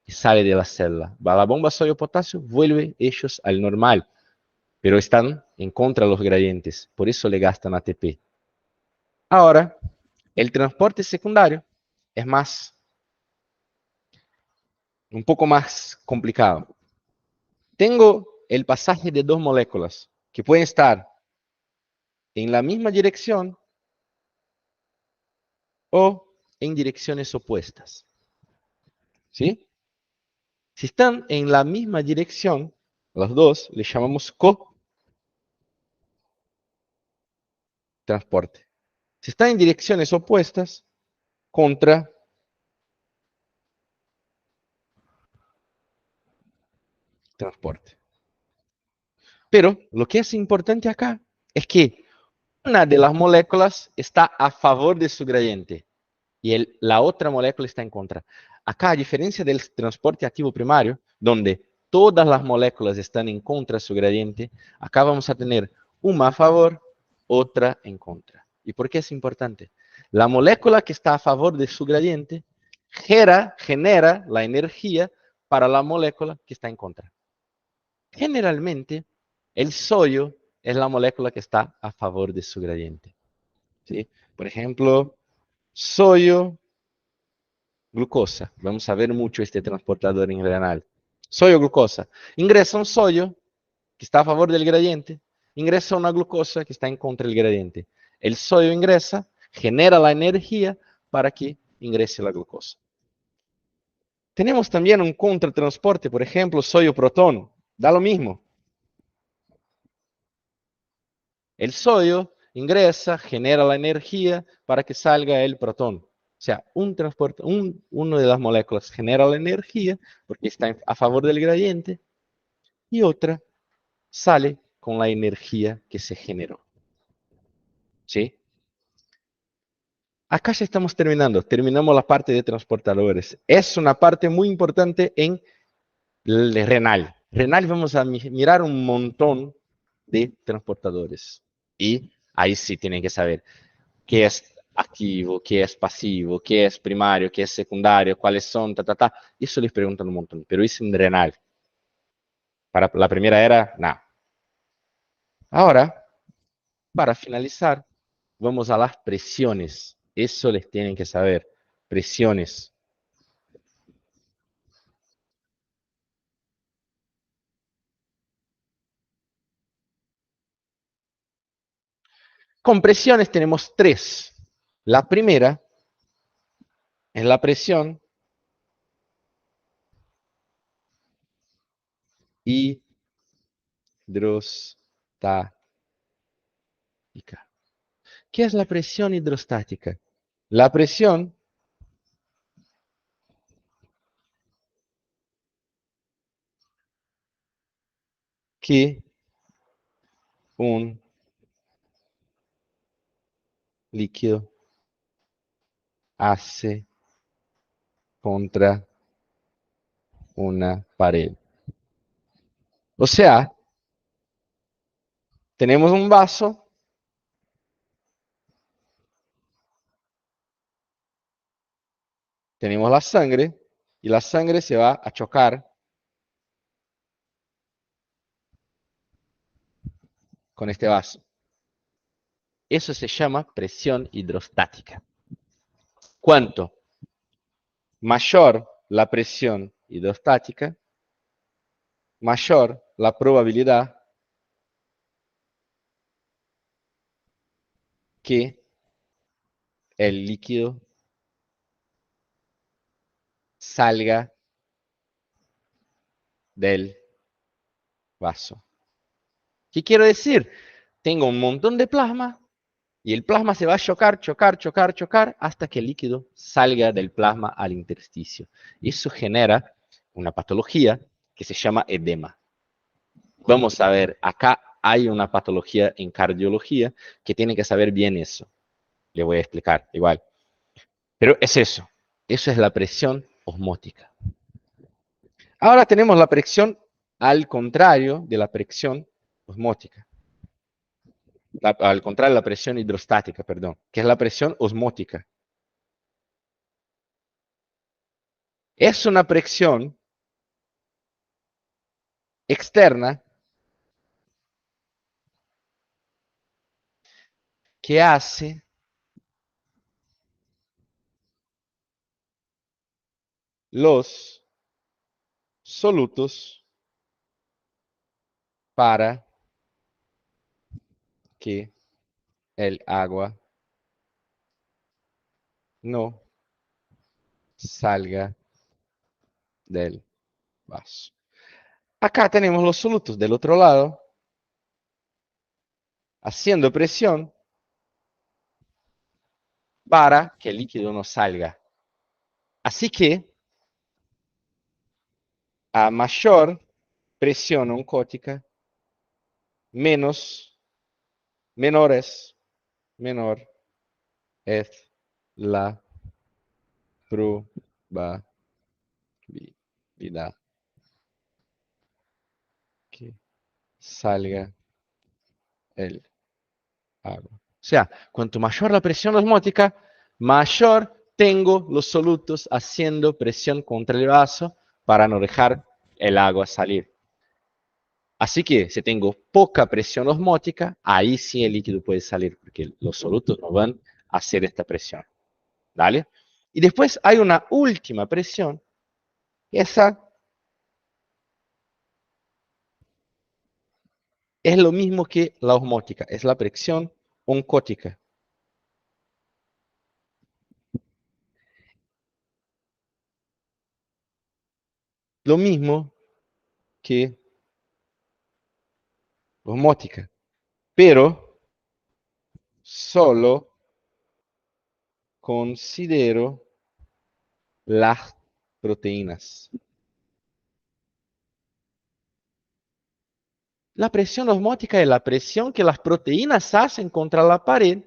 y sale de la célula. Va a la bomba sodio-potasio, vuelve ellos al normal, pero están en contra de los gradientes, por eso le gastan ATP. Ahora, el transporte secundario es un poco más complicado. Tengo el pasaje de dos moléculas que pueden estar en la misma dirección o en direcciones opuestas. ¿Sí? Si están en la misma dirección, los dos le llamamos co-transporte. Si están en direcciones opuestas, contra-transporte. Pero lo que es importante acá es que una de las moléculas está a favor de su gradiente y la otra molécula está en contra. Acá, a diferencia del transporte activo primario, donde todas las moléculas están en contra de su gradiente, acá vamos a tener una a favor, otra en contra. ¿Y por qué es importante? La molécula que está a favor de su gradiente genera la energía para la molécula que está en contra. Generalmente, el sodio es la molécula que está a favor de su gradiente. ¿Sí? Por ejemplo, sodio, glucosa. Vamos a ver mucho este transportador en renal. Sodio, glucosa. Ingresa un sodio que está a favor del gradiente, ingresa una glucosa que está en contra del gradiente. El sodio ingresa, genera la energía para que ingrese la glucosa. Tenemos también un contratransporte, por ejemplo, sodio-protón. Da lo mismo. El sodio ingresa, genera la energía para que salga el protón. O sea, una de las moléculas genera la energía porque está a favor del gradiente y otra sale con la energía que se generó. ¿Sí? Acá ya estamos terminando. Terminamos la parte de transportadores. Es una parte muy importante en el renal. Renal vamos a mirar un montón de transportadores. Y ahí sí tienen que saber qué es activo, qué es pasivo, qué es primario, qué es secundario, cuáles son, ta, ta, ta. Eso les preguntan un montón. Pero eso en renal. Para la primera era, nada. Ahora, para finalizar, vamos a las presiones. Eso les tienen que saber. Presiones. Con presiones tenemos tres. La primera es la presión hidrostática. ¿Qué es la presión hidrostática? La presión que un líquido hace contra una pared. O sea, tenemos un vaso, tenemos la sangre y la sangre se va a chocar con este vaso. Eso se llama presión hidrostática. Cuanto mayor la presión hidrostática, mayor la probabilidad que el líquido salga del vaso. ¿Qué quiero decir? Tengo un montón de plasma y el plasma se va a chocar, chocar, chocar, chocar hasta que el líquido salga del plasma al intersticio. Eso genera una patología que se llama edema. Vamos a ver, acá hay una patología en cardiología que tiene que saber bien eso. Le voy a explicar igual. Pero es eso. Eso es la presión osmótica. Ahora tenemos la presión al contrario de la presión osmótica. Al contrario, la presión hidrostática, perdón, que es la presión osmótica. Es una presión externa que hace los solutos para que el agua no salga del vaso. Acá tenemos los solutos del otro lado, haciendo presión para que el líquido no salga. Así que a mayor presión oncótica, menos, menor es la probabilidad que salga el agua. O sea, cuanto mayor la presión osmótica, mayor tengo los solutos haciendo presión contra el vaso para no dejar el agua salir. Así que si tengo poca presión osmótica, ahí sí el líquido puede salir, porque los solutos no van a hacer esta presión. ¿Vale? Y después hay una última presión, esa es lo mismo que la osmótica, es la presión oncótica. Lo mismo que osmótica, pero solo considero las proteínas. La presión osmótica es la presión que las proteínas hacen contra la pared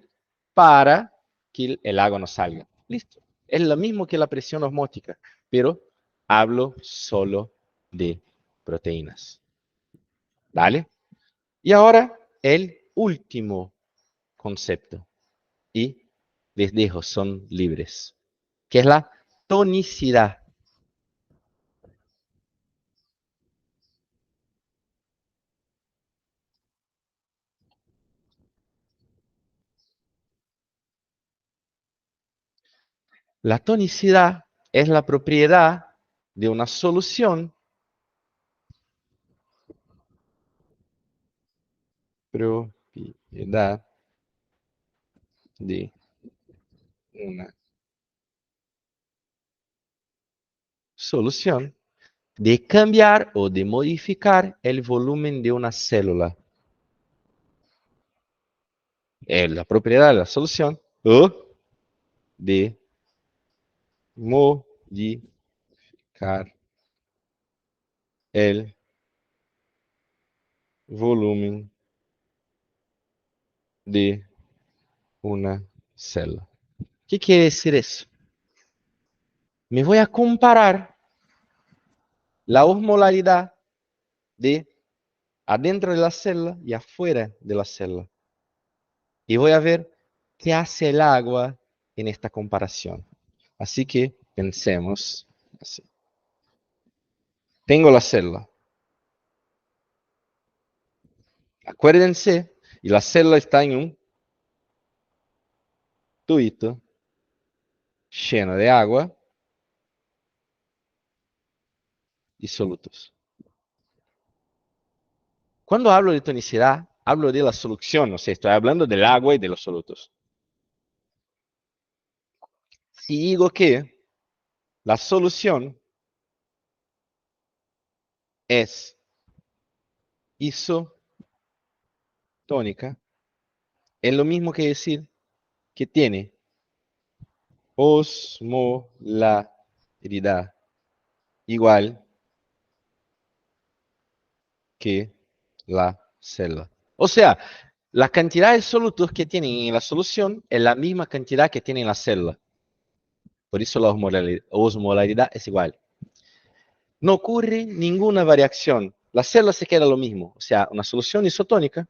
para que el agua no salga. Listo. Es lo mismo que la presión osmótica, pero hablo solo de proteínas. ¿Vale? Y ahora el último concepto. Y les dejo, son libres. Que es la tonicidad. La tonicidad es la propiedad de una solución, propiedad de una solución, de cambiar o de modificar el volumen de una célula. Es la propiedad de la solución o de modificar el volumen de una célula. ¿Qué quiere decir eso? Me voy a comparar la osmolaridad de adentro de la célula y afuera de la célula. Y voy a ver qué hace el agua en esta comparación. Así que pensemos así. Tengo la célula. Acuérdense, y la célula está en un tubito lleno de agua y solutos. Cuando hablo de tonicidad, hablo de la solución, o sea, estoy hablando del agua y de los solutos. Si digo que la solución es isotónica, es lo mismo que decir que tiene osmolaridad igual que la célula. O sea, la cantidad de solutos que tienen en la solución es la misma cantidad que tiene en la célula. Por eso la osmolaridad es igual. No ocurre ninguna variación. La célula se queda lo mismo. O sea, una solución isotónica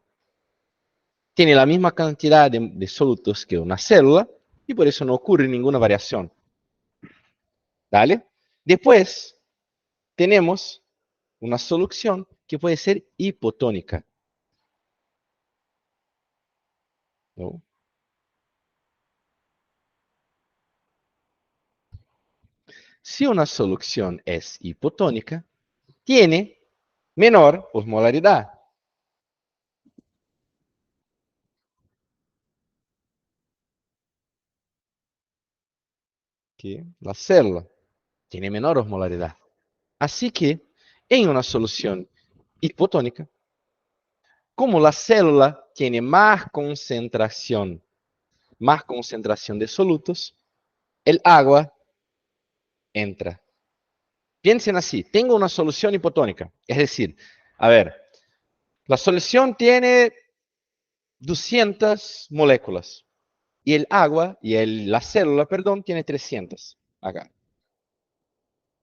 tiene la misma cantidad de solutos que una célula y por eso no ocurre ninguna variación. ¿Vale? Después tenemos una solución que puede ser hipotónica. ¿No? Si una solución es hipotónica, tiene menor osmolaridad que la célula, tiene menor osmolaridad. Así que en una solución hipotónica, como la célula tiene más concentración de solutos, el agua entra. Piensen así, tengo una solución hipotónica, es decir, a ver, la solución tiene 200 moléculas y el agua, la célula, perdón, tiene 300. Acá.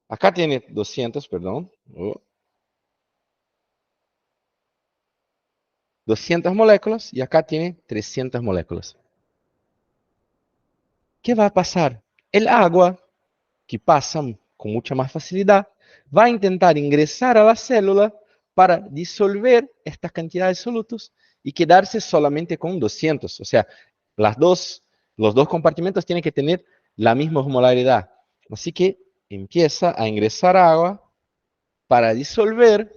Acá tiene 200, perdón. 200 moléculas y acá tiene 300 moléculas. ¿Qué va a pasar? El agua, que pasa con mucha más facilidad, va a intentar ingresar a la célula para disolver esta cantidad de solutos y quedarse solamente con 200. O sea, los dos compartimentos tienen que tener la misma osmolaridad. Así que empieza a ingresar agua para disolver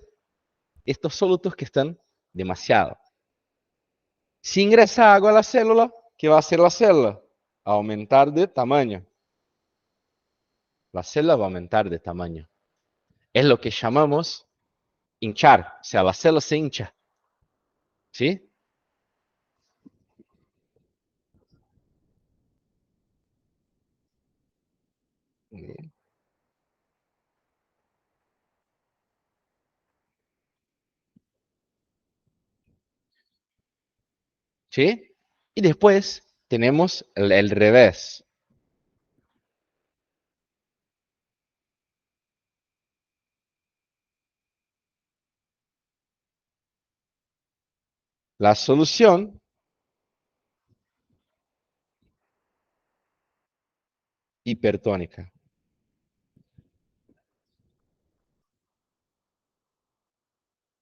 estos solutos que están demasiado. Si ingresa agua a la célula, ¿qué va a hacer la célula? Aumentar de tamaño. La célula va a aumentar de tamaño. Es lo que llamamos hinchar, o sea, la célula se hincha. ¿Sí? ¿sí? Y después tenemos el revés. La solución hipertónica,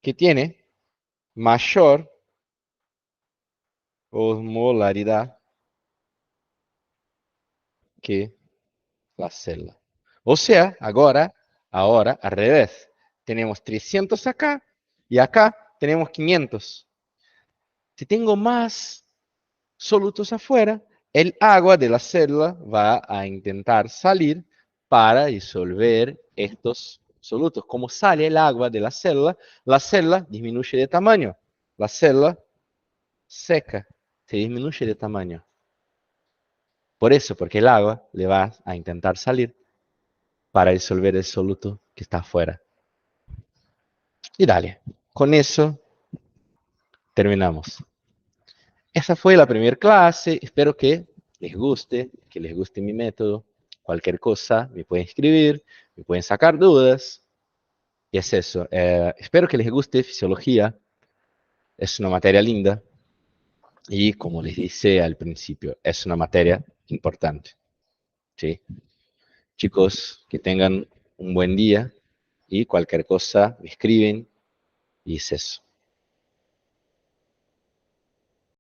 que tiene mayor osmolaridad que la celda. O sea, ahora, al revés. Tenemos 300 acá y acá tenemos 500. Si tengo más solutos afuera, el agua de la célula va a intentar salir para disolver estos solutos. Como sale el agua de la célula disminuye de tamaño. La célula seca, se disminuye de tamaño. Por eso, porque el agua le va a intentar salir para disolver el soluto que está afuera. Y dale, con eso terminamos. Esa fue la primera clase, espero que les guste mi método. Cualquier cosa me pueden escribir, me pueden sacar dudas. Y es eso, espero que les guste fisiología, es una materia linda y como les dije al principio, es una materia importante. ¿Sí? Chicos, que tengan un buen día y cualquier cosa me escriben y es eso.